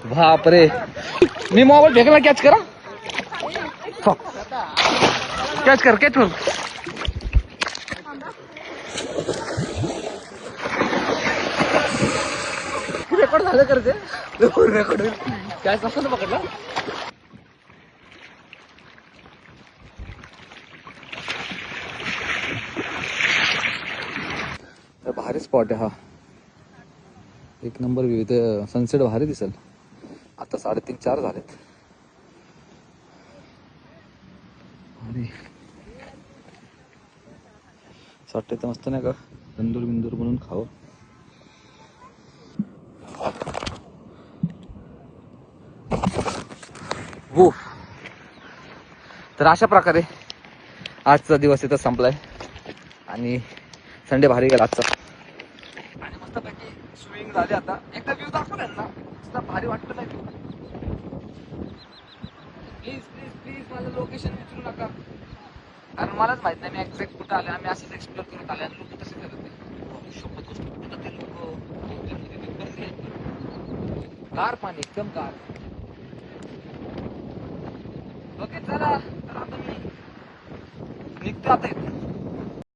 बापरे, मी मोबाईल फेकला. कॅच करा, कॅच कर, कॅच कर. रेकॉर्ड झालं करते, रेकॉर्ड कॅच नसतं ना पकडला. भारी स्पॉट आहे हा, एक नंबर व्ह्यू. इथे सनसेट भारी दिसेल. आता 3:30-4 झालेत. आणि वाटतं तर मस्त नाही का, तंदूर बिंदूर बनवून खावं. हो, तर अशा प्रकारे आजचा दिवस इथं संपलाय आणि संडे भारी गेला आजचा. आणि मस्त पैकी स्विमिंग झाली. आता एकदा व्ह्यू दाखवला ना, मस्त भारी वाटतं नाही. प्लीज प्लीज प्लीज माझं लोकेशन विचारू नका, कारण मलाच माहित नाही मी एक्झॅक्ट कुठं आले. आम्ही असंच एक्सप्लोर करत आले आणि लोक तसे करत नाही. शपथ गोष्ट कुठं ते लोक गार पाणी, एकदम गार. ओके चला, तर आता मी निघतो आता इथून.